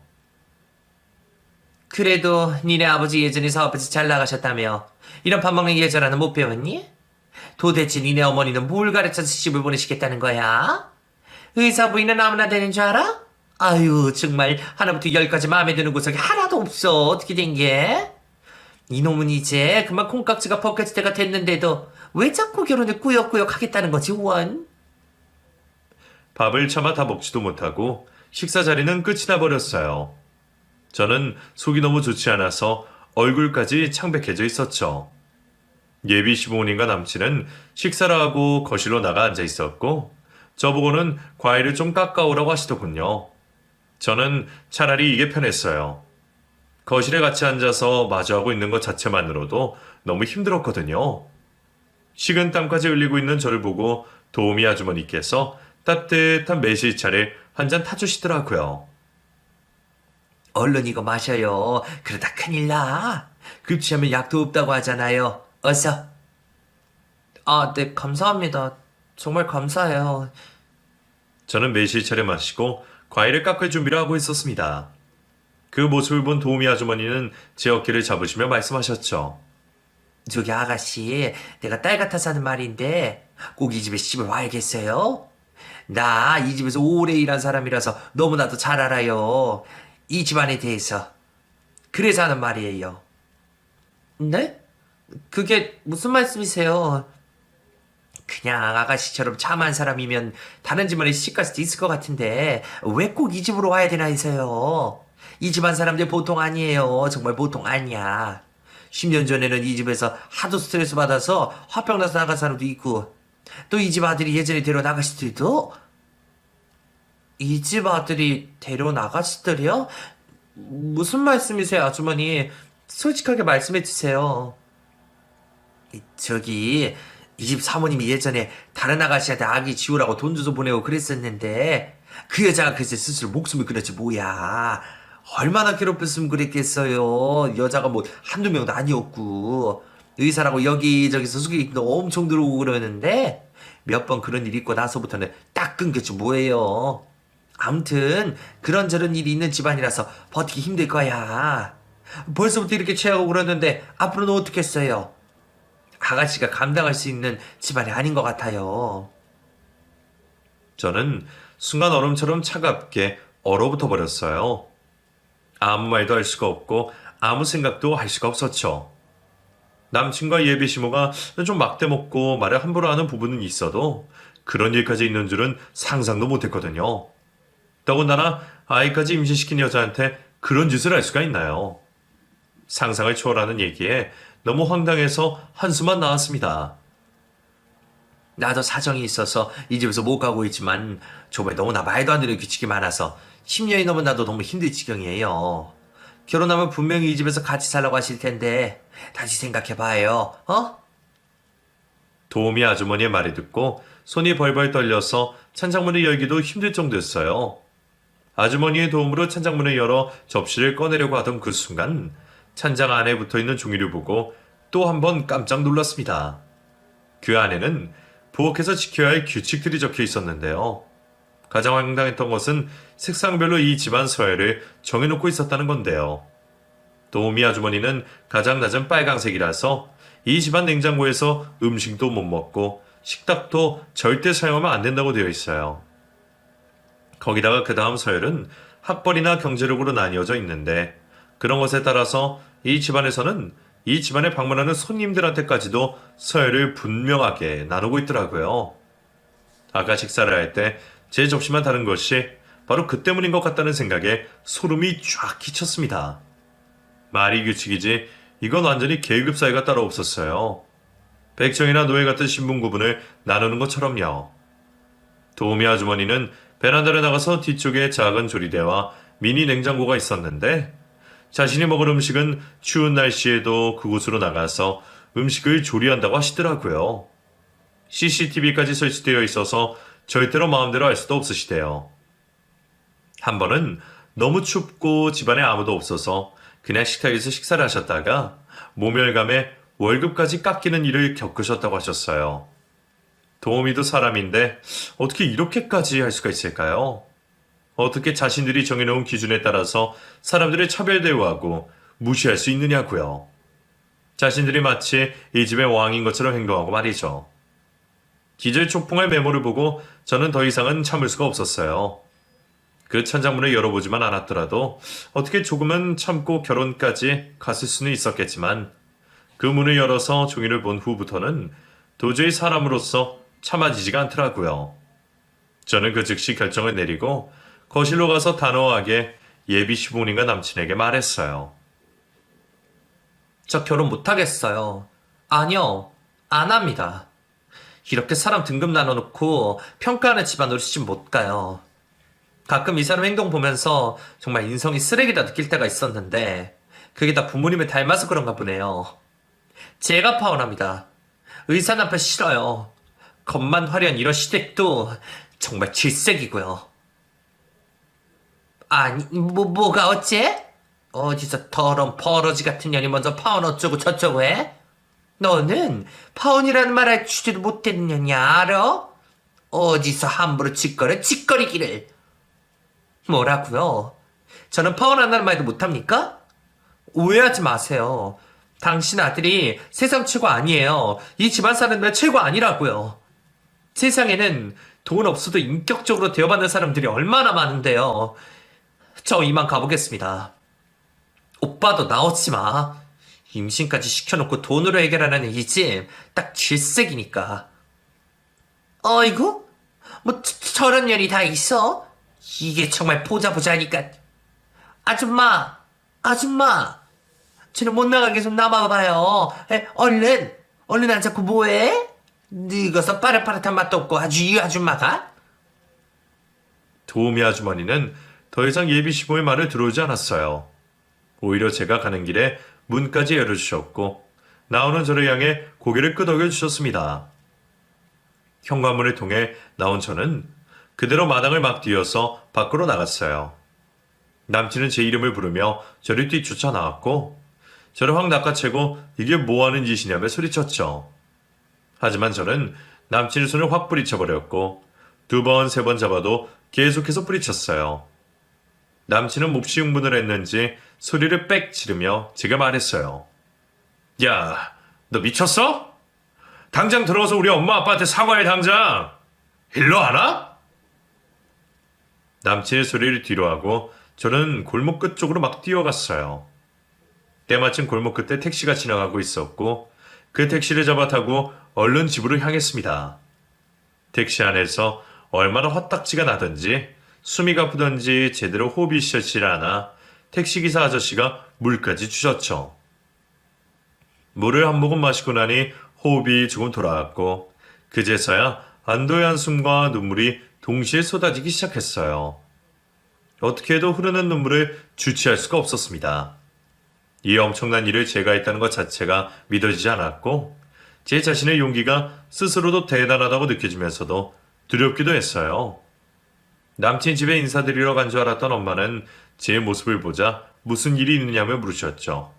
그래도 니네 아버지 예전에 사업에서 잘 나가셨다며 이런 밥 먹는 예절하는 못 배웠니? 도대체 니네 어머니는 뭘 가르쳐서 시집을 보내시겠다는 거야? 의사 부인은 아무나 되는 줄 알아? 아유 정말 하나부터 10까지 마음에 드는 구석이 하나도 없어. 어떻게 된 게? 이놈은 이제 그만 콩깍지가 벗겨질 때가 됐는데도 왜 자꾸 결혼을 꾸역꾸역 하겠다는 거지 원? 밥을 차마 다 먹지도 못하고 식사 자리는 끝이 나버렸어요. 저는 속이 너무 좋지 않아서 얼굴까지 창백해져 있었죠. 예비 시부모님과 남친은 식사를 하고 거실로 나가 앉아 있었고 저보고는 과일을 좀 깎아오라고 하시더군요. 저는 차라리 이게 편했어요. 거실에 같이 앉아서 마주하고 있는 것 자체만으로도 너무 힘들었거든요. 식은 땀까지 흘리고 있는 저를 보고 도우미 아주머니께서 따뜻한 매실차를 한 잔 타주시더라고요. 얼른 이거 마셔요. 그러다 큰일 나. 급취하면 약도 없다고 하잖아요. 어서. 아, 네, 감사합니다. 정말 감사해요. 저는 매실차를 마시고 과일을 깎을 준비를 하고 있었습니다. 그 모습을 본 도우미 아주머니는 제 어깨를 잡으시며 말씀하셨죠. 저기 아가씨, 내가 딸 같아서 하는 말인데 꼭 이 집에 시집을 와야겠어요? 나 이 집에서 오래 일한 사람이라서 너무나도 잘 알아요. 이 집안에 대해서. 그래서 하는 말이에요. 네? 그게 무슨 말씀이세요? 그냥 아가씨처럼 참한 사람이면 다른 집안에 시집갈 수도 있을 것 같은데 왜 꼭 이 집으로 와야 되나 해서요. 이 집안 사람들 보통 아니에요. 정말 보통 아니야. 10년 전에는 이 집에서 하도 스트레스 받아서 화병 나서 나간 사람도 있고 또 이 집 아들이 예전에 데려나가시더라도 이 집 아들이 데려나가시더래요? 무슨 말씀이세요 아주머니? 솔직하게 말씀해 주세요. 저기 이 집 사모님이 예전에 다른 아가씨한테 아기 지우라고 돈 주서 보내고 그랬었는데 그 여자가 글쎄 스스로 목숨을 끊었지 뭐야. 얼마나 괴롭혔으면 그랬겠어요. 여자가 뭐 한두 명도 아니었고 의사라고 여기저기서 수기도 엄청 들어오고 그러는데 몇 번 그런 일 있고 나서부터는 딱 끊겼지 뭐예요. 아무튼 그런저런 일이 있는 집안이라서 버티기 힘들 거야. 벌써부터 이렇게 취하고 그러는데 앞으로는 어떻겠어요? 아가씨가 감당할 수 있는 집안이 아닌 것 같아요. 저는 순간 얼음처럼 차갑게 얼어붙어 버렸어요. 아무 말도 할 수가 없고 아무 생각도 할 수가 없었죠. 남친과 예비 시모가 좀 막대먹고 말을 함부로 하는 부분은 있어도 그런 일까지 있는 줄은 상상도 못했거든요. 더군다나 아이까지 임신시킨 여자한테 그런 짓을 할 수가 있나요? 상상을 초월하는 얘기에 너무 황당해서 한숨만 나왔습니다. 나도 사정이 있어서 이 집에서 못 가고 있지만 저번에 너무나 말도 안 되는 규칙이 많아서 10년이 넘은 나도 너무 힘들 지경이에요. 결혼하면 분명히 이 집에서 같이 살라고 하실 텐데 다시 생각해봐요. 어? 도우미 아주머니의 말을 듣고 손이 벌벌 떨려서 찬장문을 열기도 힘들 정도였어요. 아주머니의 도움으로 찬장문을 열어 접시를 꺼내려고 하던 그 순간 찬장 안에 붙어있는 종이를 보고 또 한 번 깜짝 놀랐습니다. 그 안에는 부엌에서 지켜야 할 규칙들이 적혀 있었는데요. 가장 황당했던 것은 색상별로 이 집안 서열을 정해놓고 있었다는 건데요. 도우미 아주머니는 가장 낮은 빨강색이라서 이 집안 냉장고에서 음식도 못 먹고 식탁도 절대 사용하면 안 된다고 되어 있어요. 거기다가 그 다음 서열은 학벌이나 경제력으로 나뉘어져 있는데 그런 것에 따라서 이 집안에서는 이 집안에 방문하는 손님들한테까지도 서열을 분명하게 나누고 있더라고요. 아까 식사를 할 때 제 접시만 다른 것이 바로 그 때문인 것 같다는 생각에 소름이 쫙 끼쳤습니다. 말이 규칙이지 이건 완전히 계급 사회가 따로 없었어요. 백정이나 노예 같은 신분 구분을 나누는 것처럼요. 도우미 아주머니는 베란다를 나가서 뒤쪽에 작은 조리대와 미니 냉장고가 있었는데 자신이 먹을 음식은 추운 날씨에도 그곳으로 나가서 음식을 조리한다고 하시더라고요. CCTV까지 설치되어 있어서 절대로 마음대로 할 수도 없으시대요. 한 번은 너무 춥고 집안에 아무도 없어서 그냥 식탁에서 식사를 하셨다가 모멸감에 월급까지 깎이는 일을 겪으셨다고 하셨어요. 도우미도 사람인데 어떻게 이렇게까지 할 수가 있을까요? 어떻게 자신들이 정해놓은 기준에 따라서 사람들을 차별 대우하고 무시할 수 있느냐고요. 자신들이 마치 이 집의 왕인 것처럼 행동하고 말이죠. 기절초풍할 메모를 보고 저는 더 이상은 참을 수가 없었어요. 그 천장문을 열어보지만 않았더라도 어떻게 조금은 참고 결혼까지 갔을 수는 있었겠지만 그 문을 열어서 종이를 본 후부터는 도저히 사람으로서 참아지지가 않더라고요. 저는 그 즉시 결정을 내리고 거실로 가서 단호하게 예비 시부모님과 남친에게 말했어요. 저 결혼 못하겠어요. 아니요, 안 합니다. 이렇게 사람 등급 나눠놓고 평가하는 집안으로 시집 못 가요. 가끔 이 사람 행동 보면서 정말 인성이 쓰레기다 느낄 때가 있었는데 그게 다 부모님을 닮아서 그런가 보네요. 제가 파혼합니다. 의사 남편 싫어요. 겉만 화려한 이런 시댁도 정말 질색이고요. 아니, 뭐가 어째? 어디서 더러운 버러지 같은 년이 먼저 파혼 어쩌고 저쩌고 해? 너는 파혼이라는 말 할 줄도 못했는 년이 알아? 어디서 함부로 짓거리기를. 뭐라고요? 저는 파혼한다는 말도 못합니까? 오해하지 마세요. 당신 아들이 세상 최고 아니에요. 이 집안 사람들 최고 아니라고요. 세상에는 돈 없어도 인격적으로 대접받는 사람들이 얼마나 많은데요. 저 이만 가보겠습니다. 오빠도 나오지 마. 임신까지 시켜놓고 돈으로 해결하는 이 집 딱 질색이니까. 어이구? 뭐 저런 년이 다 있어? 이게 정말 보자니까. 아줌마! 쟤는 못 나가게 좀 남아봐요. 얼른 안 잡고 뭐해? 늙어서 빠릇빠릇한 맛도 없고 아주 이 아줌마가? 도우미 아주머니는 더 이상 예비 시부모의 말을 들어오지 않았어요. 오히려 제가 가는 길에 문까지 열어주셨고 나오는 저를 향해 고개를 끄덕여 주셨습니다. 현관문을 통해 나온 저는 그대로 마당을 막 뛰어서 밖으로 나갔어요. 남친은 제 이름을 부르며 저를 뒤쫓아 나왔고 저를 확 낚아채고 이게 뭐하는 짓이냐며 소리쳤죠. 하지만 저는 남친의 손을 확 뿌리쳐버렸고 2번, 3번 잡아도 계속해서 뿌리쳤어요. 남친은 몹시 흥분을 했는지 소리를 빽 지르며 제가 말했어요. 야, 너 미쳤어? 당장 들어가서 우리 엄마 아빠한테 사과해 당장. 일로 안 와? 남친의 소리를 뒤로 하고 저는 골목 끝 쪽으로 막 뛰어갔어요. 때마침 골목 끝에 택시가 지나가고 있었고 그 택시를 잡아 타고 얼른 집으로 향했습니다. 택시 안에서 얼마나 헛딱지가 나던지 숨이 가쁘던지 제대로 호흡이 쉬었질 않아 택시기사 아저씨가 물까지 주셨죠. 물을 한 모금 마시고 나니 호흡이 조금 돌아왔고 그제서야 안도의 한숨과 눈물이 동시에 쏟아지기 시작했어요. 어떻게 해도 흐르는 눈물을 주체할 수가 없었습니다. 이 엄청난 일을 제가 했다는 것 자체가 믿어지지 않았고 제 자신의 용기가 스스로도 대단하다고 느껴지면서도 두렵기도 했어요. 남친 집에 인사드리러 간 줄 알았던 엄마는 제 모습을 보자 무슨 일이 있느냐며 물으셨죠.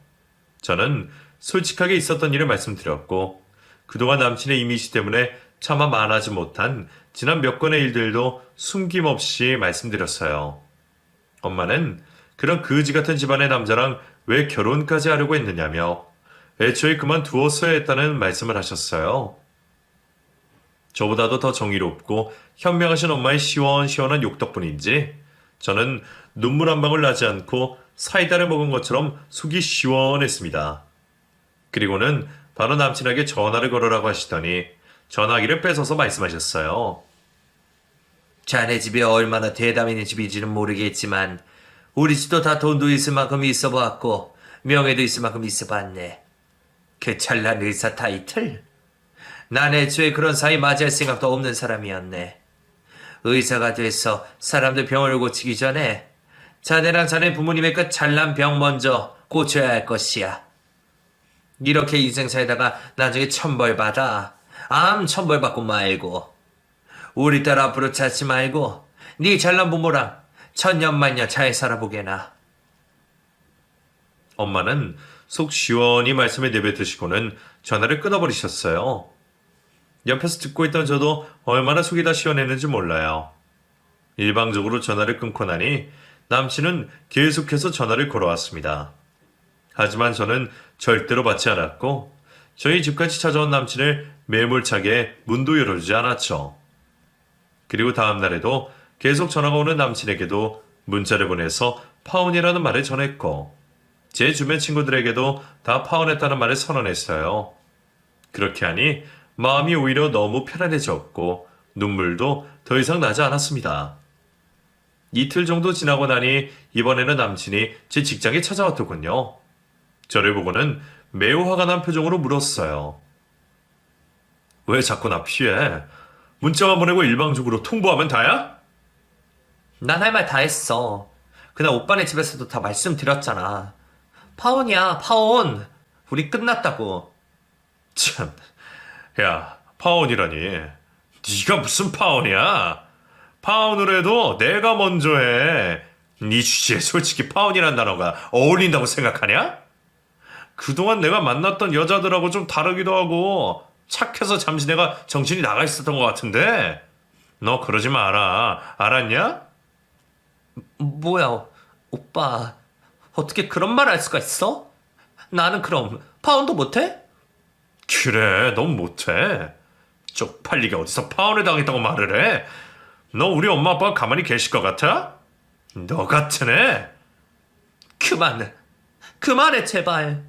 저는 솔직하게 있었던 일을 말씀드렸고 그동안 남친의 이미지 때문에 차마 말하지 못한 지난 몇 건의 일들도 숨김없이 말씀드렸어요. 엄마는 그런 거지 같은 집안의 남자랑 왜 결혼까지 하려고 했느냐며 애초에 그만두었어야 했다는 말씀을 하셨어요. 저보다도 더 정의롭고 현명하신 엄마의 시원시원한 욕 덕분인지 저는 눈물 한 방울 나지 않고 사이다를 먹은 것처럼 속이 시원했습니다. 그리고는 바로 남친에게 전화를 걸으라고 하시더니 전화기를 뺏어서 말씀하셨어요. 자네 집이 얼마나 대담 있는 집인지는 모르겠지만 우리 집도 다 돈도 있을 만큼 있어보았고 명예도 있을 만큼 있어봤네. 그 찬란 의사 타이틀? 난 애초에 그런 사이 맞이할 생각도 없는 사람이었네. 의사가 돼서 사람들 병을 고치기 전에 자네랑 자네 부모님의 그 찬란 병 먼저 고쳐야 할 것이야. 이렇게 인생 살다가 나중에 천벌받아. 천벌받고 말고. 우리 딸 앞으로 찾지 말고 네 잘난 부모랑 천년만년 잘 살아보게나. 엄마는 속 시원히 말씀을 내뱉으시고는 전화를 끊어버리셨어요. 옆에서 듣고 있던 저도 얼마나 속이 다 시원했는지 몰라요. 일방적으로 전화를 끊고 나니 남친은 계속해서 전화를 걸어왔습니다. 하지만 저는 절대로 받지 않았고 저희 집까지 찾아온 남친을 매몰차게 문도 열어주지 않았죠. 그리고 다음 날에도 계속 전화가 오는 남친에게도 문자를 보내서 파혼이라는 말을 전했고 제 주변 친구들에게도 다 파혼했다는 말을 선언했어요. 그렇게 하니 마음이 오히려 너무 편안해졌고 눈물도 더 이상 나지 않았습니다. 이틀 정도 지나고 나니 이번에는 남친이 제 직장에 찾아왔더군요. 저를 보고는 매우 화가 난 표정으로 물었어요. 왜 자꾸 나 피해? 문자만 보내고 일방적으로 통보하면 다야? 난 할 말 다 했어. 그날 오빠네 집에서도 다 말씀드렸잖아. 파혼이야, 파혼. 우리 끝났다고. 참, 야, 파혼이라니. 네가 무슨 파혼이야? 파혼을 해도 내가 먼저 해. 네 주제에 솔직히 파혼이란 단어가 어울린다고 생각하냐? 그동안 내가 만났던 여자들하고 좀 다르기도 하고 착해서 잠시 내가 정신이 나가 있었던 것 같은데 너 그러지 마라. 알았냐? 뭐야, 오빠. 어떻게 그런 말 할 수가 있어? 나는 그럼 파혼도 못해? 그래, 넌 못해. 쪽팔리게 어디서 파혼을 당했다고 말을 해? 너 우리 엄마 아빠가 가만히 계실 것 같아? 너 같은 애? 그만해, 제발.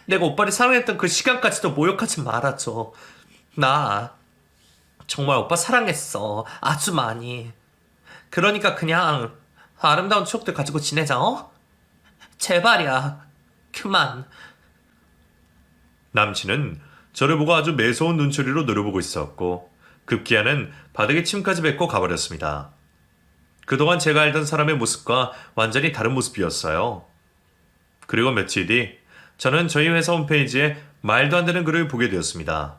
내가 오빠를 사랑했던 그 시간까지도 모욕하지 말아줘. 나 정말 오빠 사랑했어. 아주 많이. 그러니까 그냥 아름다운 추억들 가지고 지내자, 어? 제발이야. 그만. 남친은 저를 보고 아주 매서운 눈초리로 노려보고 있었고 급기야는 바닥에 침까지 뱉고 가버렸습니다. 그동안 제가 알던 사람의 모습과 완전히 다른 모습이었어요. 그리고 며칠 뒤 저는 저희 회사 홈페이지에 말도 안 되는 글을 보게 되었습니다.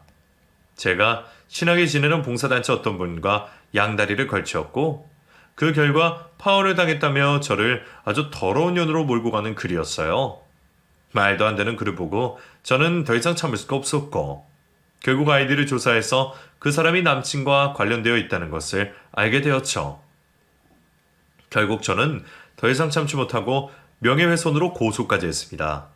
제가 친하게 지내는 봉사단체 어떤 분과 양다리를 걸치었고 그 결과 파혼을 당했다며 저를 아주 더러운 년으로 몰고 가는 글이었어요. 말도 안 되는 글을 보고 저는 더 이상 참을 수가 없었고 결국 아이디를 조사해서 그 사람이 남친과 관련되어 있다는 것을 알게 되었죠. 결국 저는 더 이상 참지 못하고 명예훼손으로 고소까지 했습니다.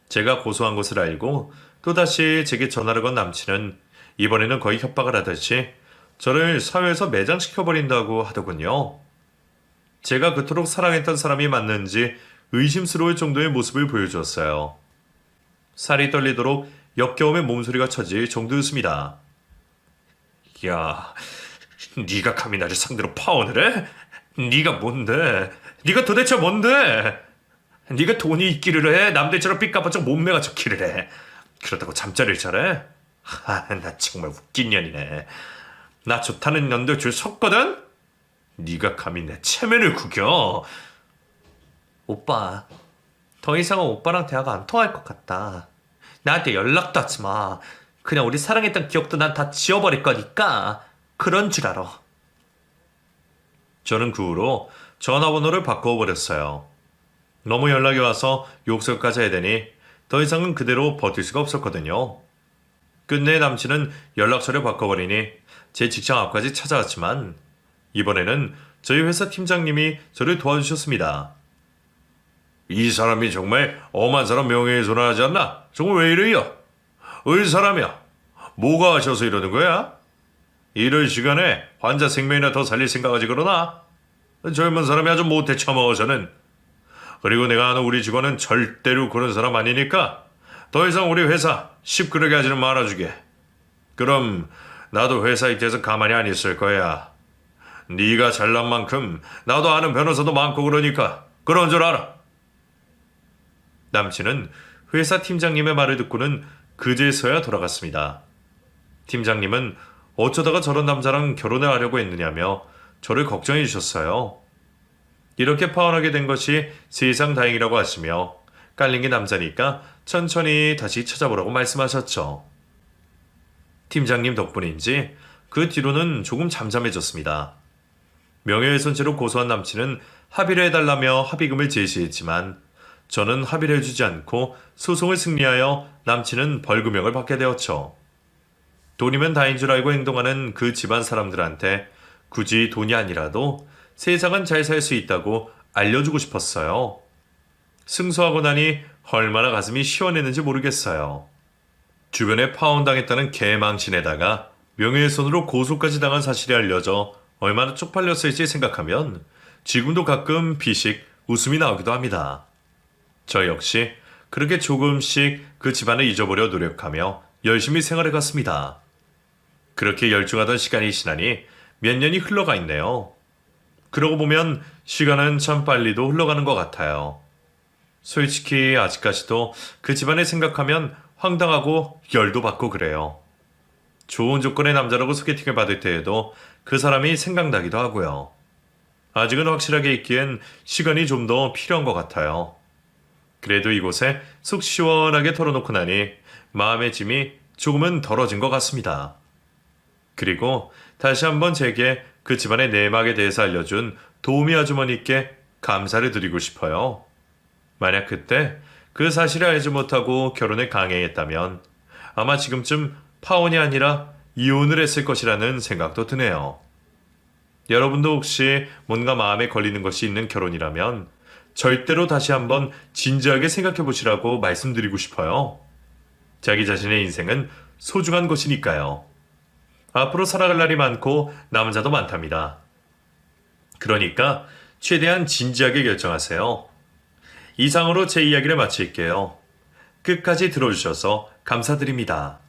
제가 고소한 것을 알고 또다시 제게 전화를 건 남친은 이번에는 거의 협박을 하듯이 저를 사회에서 매장시켜버린다고 하더군요. 제가 그토록 사랑했던 사람이 맞는지 의심스러울 정도의 모습을 보여주었어요. 살이 떨리도록 역겨움의 몸소리가 쳐질 정도였습니다. 야, 네가 감히 나를 상대로 파혼을 해? 네가 뭔데? 네가 도대체 뭔데? 네가 돈이 있기를 해? 남들처럼 삐까뻔쩍 몸매가 좋기를 해? 그렇다고 잠자리를 잘해? 나 정말 웃긴 년이네. 나 좋다는 년도 줄 섰거든? 네가 감히 내 체면을 구겨? 오빠, 더 이상은 오빠랑 대화가 안 통할 것 같다. 나한테 연락도 하지 마. 그냥 우리 사랑했던 기억도 난 다 지워버릴 거니까 그런 줄 알아. 저는 그 후로 전화번호를 바꿔버렸어요. 너무 연락이 와서 욕설까지 해야 되니 더 이상은 그대로 버틸 수가 없었거든요. 끝내 남친은 연락처를 바꿔버리니 제 직장 앞까지 찾아왔지만 이번에는 저희 회사 팀장님이 저를 도와주셨습니다. 이 사람이 정말 엄한 사람 명예훼손을 하지 않나? 정말 왜 이래요? 어디 사람이야? 뭐가 하셔서 이러는 거야? 이럴 시간에 환자 생명이나 더 살릴 생각하지 그러나? 젊은 사람이 아주 못해 처먹어서는. 그리고 내가 아는 우리 직원은 절대로 그런 사람 아니니까 더 이상 우리 회사 시끄럽게 하지는 말아주게. 그럼 나도 회사 입장에서 가만히 안 있을 거야. 네가 잘난 만큼 나도 아는 변호사도 많고 그러니까 그런 줄 알아. 남친은 회사 팀장님의 말을 듣고는 그제서야 돌아갔습니다. 팀장님은 어쩌다가 저런 남자랑 결혼을 하려고 했느냐며 저를 걱정해 주셨어요. 이렇게 파혼하게 된 것이 세상 다행이라고 하시며 깔린 게 남자니까 천천히 다시 찾아보라고 말씀하셨죠. 팀장님 덕분인지 그 뒤로는 조금 잠잠해졌습니다. 명예훼손죄로 고소한 남친은 합의를 해달라며 합의금을 제시했지만 저는 합의를 해주지 않고 소송을 승리하여 남친은 벌금형을 받게 되었죠. 돈이면 다인 줄 알고 행동하는 그 집안 사람들한테 굳이 돈이 아니라도 세상은 잘 살 수 있다고 알려주고 싶었어요. 승소하고 나니 얼마나 가슴이 시원했는지 모르겠어요. 주변에 파혼당했다는 개망신에다가 명예훼손으로 고소까지 당한 사실이 알려져 얼마나 쪽팔렸을지 생각하면 지금도 가끔 비식 웃음이 나오기도 합니다. 저 역시 그렇게 조금씩 그 집안을 잊어보려 노력하며 열심히 생활해갔습니다. 그렇게 열중하던 시간이 지나니 몇 년이 흘러가 있네요. 그러고 보면 시간은 참 빨리도 흘러가는 것 같아요. 솔직히 아직까지도 그 집안을 생각하면 황당하고 열도 받고 그래요. 좋은 조건의 남자라고 소개팅을 받을 때에도 그 사람이 생각나기도 하고요. 아직은 확실하게 있기엔 시간이 좀 더 필요한 것 같아요. 그래도 이곳에 속 시원하게 털어놓고 나니 마음의 짐이 조금은 덜어진 것 같습니다. 그리고 다시 한번 제게 그 집안의 내막에 대해서 알려준 도우미 아주머니께 감사를 드리고 싶어요. 만약 그때 그 사실을 알지 못하고 결혼에 강행했다면 아마 지금쯤 파혼이 아니라 이혼을 했을 것이라는 생각도 드네요. 여러분도 혹시 뭔가 마음에 걸리는 것이 있는 결혼이라면 절대로 다시 한번 진지하게 생각해 보시라고 말씀드리고 싶어요. 자기 자신의 인생은 소중한 것이니까요. 앞으로 살아갈 날이 많고 남은 자도 많답니다. 그러니까 최대한 진지하게 결정하세요. 이상으로 제 이야기를 마칠게요. 끝까지 들어주셔서 감사드립니다.